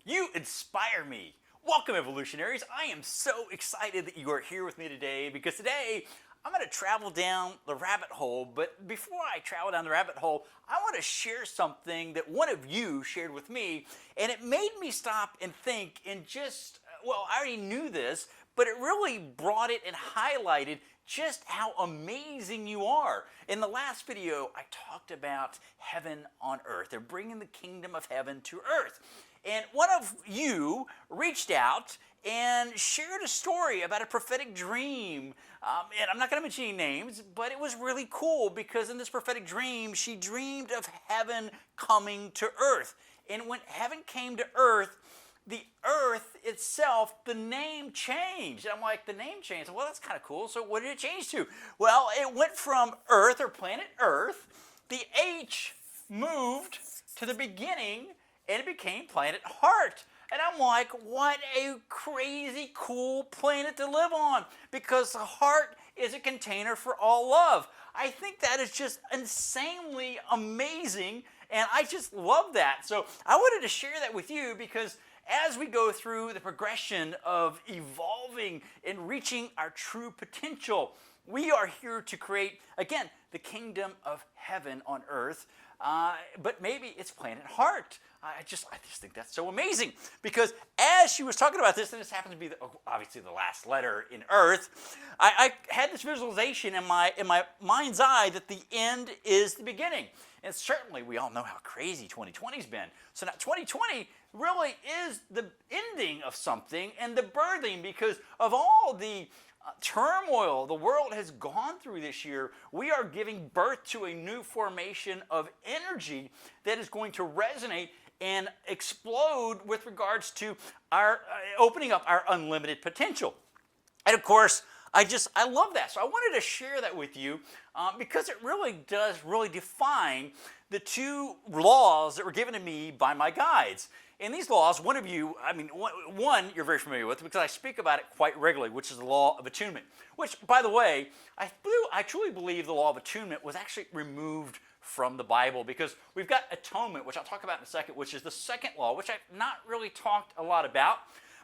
You inspire me. Welcome, evolutionaries. I am so excited that you are here with me today because today I'm going to travel down the rabbit hole. But before I travel down the rabbit hole, I want to share something that one of you shared with me, and it made me stop and think and just, well, I already knew this, but it really brought it and highlighted just how amazing you are. In the last video, I talked about heaven on earth. They're bringing the kingdom of heaven to earth. And one of you reached out and shared a story about a prophetic dream. And I'm not going to mention any names, but it was really cool because in this prophetic dream, she dreamed of heaven coming to earth. And when heaven came to earth, the earth itself, the name changed. And I'm like, the name changed? Well, that's kind of cool. So what did it change to? Well, it went from earth or planet earth. The H moved to the beginning and it became planet heart. And I'm like, what a crazy cool planet to live on, because the heart is a container for all love. I think that is just insanely amazing, and I just love that. So I wanted to share that with you because as we go through the progression of evolving and reaching our true potential, we are here to create, again, the kingdom of heaven on earth, but maybe it's planet heart. I just think that's so amazing because as she was talking about this, and this happens to be obviously the last letter in Earth, I had this visualization in my mind's eye that the end is the beginning. And certainly we all know how crazy 2020's been. So now 2020 really is the ending of something and the birthing because of all the turmoil the world has gone through this year. We are giving birth to a new formation of energy that is going to resonate and explode with regards to our opening up our unlimited potential. And of course, I love that. So I wanted to share that with you because it really does define the two laws that were given to me by my guides. And these laws, one of you, one you're very familiar with because I speak about it quite regularly, which is the Law of Attunement, which, by the way, I truly believe the Law of Attunement was actually removed from the Bible because we've got atonement, which I'll talk about in a second, which is the second law, which I've not really talked a lot about.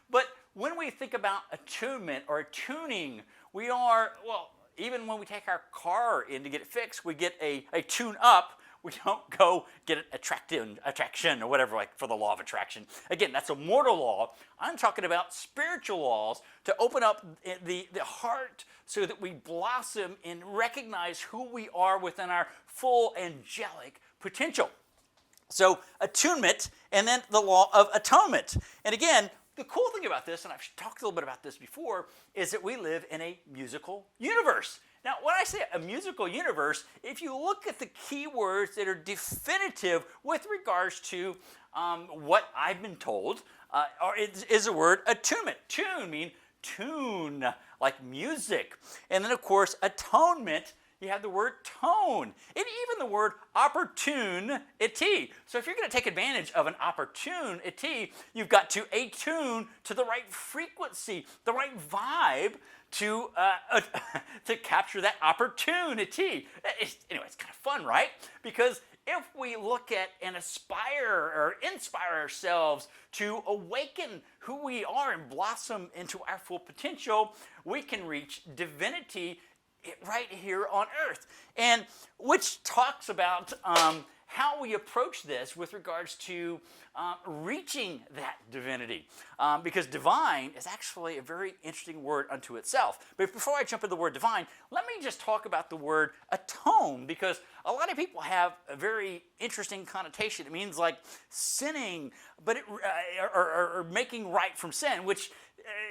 But when we think about attunement or attuning, we are, well, even when we take our car in to get it fixed, we get a tune up. We don't go get an attraction or whatever, like for the law of attraction. Again, that's a mortal law. I'm talking about spiritual laws to open up the heart so that we blossom and recognize who we are within our full angelic potential. So attunement and then the law of atonement. And again, the cool thing about this, and I've talked a little bit about this before, is that we live in a musical universe. Now, when I say a musical universe, if you look at the keywords that are definitive with regards to what I've been told, is the word attunement. Tune means tune, like music. And then, of course, atonement, you have the word tone, and even the word opportunity. So if you're going to take advantage of an opportunity, you've got to attune to the right frequency, the right vibe to capture that opportunity. Anyway, it's kind of fun, right? Because if we look at and aspire or inspire ourselves to awaken who we are and blossom into our full potential, we can reach divinity right here on earth. And which talks about how we approach this with regards to reaching that divinity. Because divine is actually a very interesting word unto itself. But before I jump into the word divine, let me just talk about the word atone, because a lot of people have a very interesting connotation. It means like sinning, but or making right from sin, which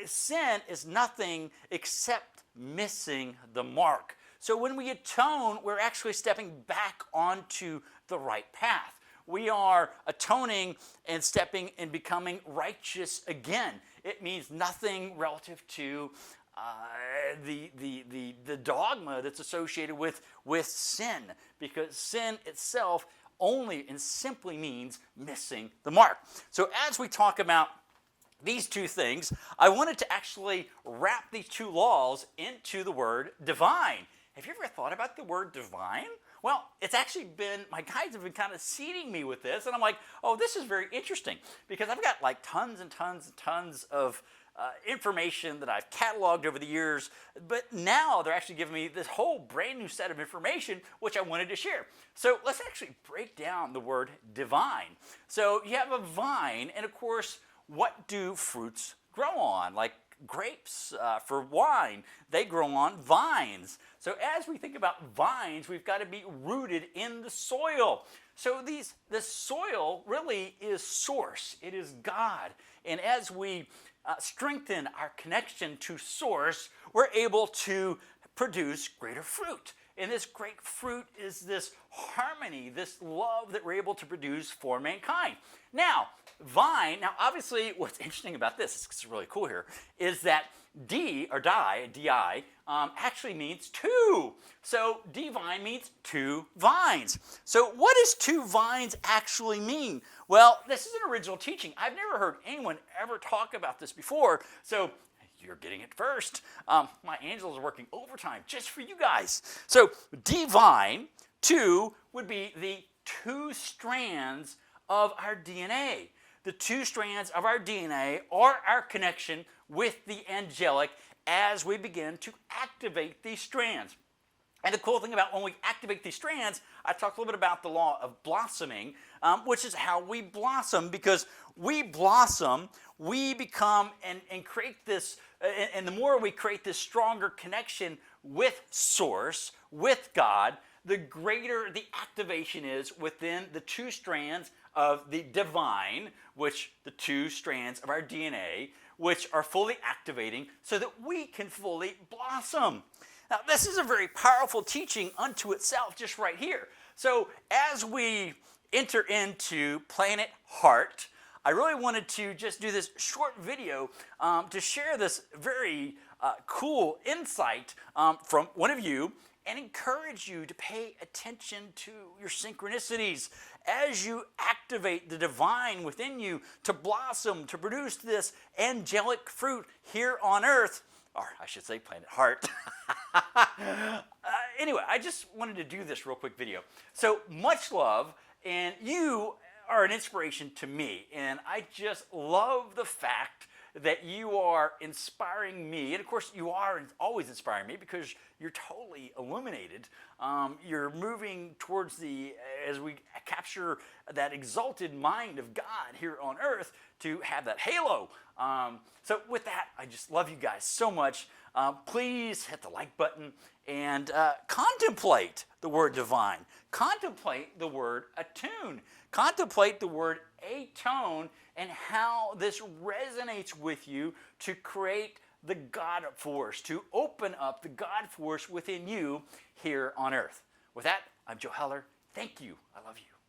sin is nothing except missing the mark. So when we atone, we're actually stepping back onto the right path. We are atoning and stepping and becoming righteous again. It means nothing relative to the dogma that's associated with sin, because sin itself only and simply means missing the mark. So as we talk about these two things, I wanted to actually wrap these two laws into the word divine. Have you ever thought about the word divine? Well, it's actually been, my guides have been kind of seeding me with this, and I'm like, oh, this is very interesting, because I've got like tons and tons and tons of information that I've cataloged over the years, but now they're actually giving me this whole brand new set of information which I wanted to share. So let's actually break down the word divine. So you have a vine, and of course, what do fruits grow on? Like grapes for wine, they grow on vines. So as we think about vines, we've got to be rooted in the soil. So the soil really is source. It is God. And as we strengthen our connection to source, we're able to produce greater fruit. And this great fruit is this harmony, this love that we're able to produce for mankind. Now, vine, now obviously what's interesting about this, it's really cool here, is that D, or di, actually means two. So divine means two vines. So what does two vines actually mean? Well, this is an original teaching. I've never heard anyone ever talk about this before, so you're getting it first. My angels are working overtime just for you guys. So divine, two, would be the two strands of our DNA. The two strands of our DNA are our connection with the angelic as we begin to activate these strands. And the cool thing about when we activate these strands, I talked a little bit about the law of blossoming, which is how we blossom, because we blossom, we become and create this, and the more we create this stronger connection with Source, with God, the greater the activation is within the two strands of the divine, which the two strands of our DNA, which are fully activating so that we can fully blossom. Now, this is a very powerful teaching unto itself just right here. So as we enter into Planet Heart, I really wanted to just do this short video to share this very cool insight from one of you, and encourage you to pay attention to your synchronicities as you activate the divine within you to blossom, to produce this angelic fruit here on earth, or I should say Planet Heart. Anyway, I just wanted to do this real quick video. So much love, and you are an inspiration to me, and I just love the fact that you are inspiring me, and of course you are always inspiring me because you're totally illuminated. You're moving towards as we capture that exalted mind of God here on earth to have that halo. So with that, I just love you guys so much. Please hit the like button and contemplate the word divine. Contemplate the word attune. Contemplate the word atone and how this resonates with you to create the God force, to open up the God force within you here on earth. With that, I'm Joe Heller. Thank you. I love you.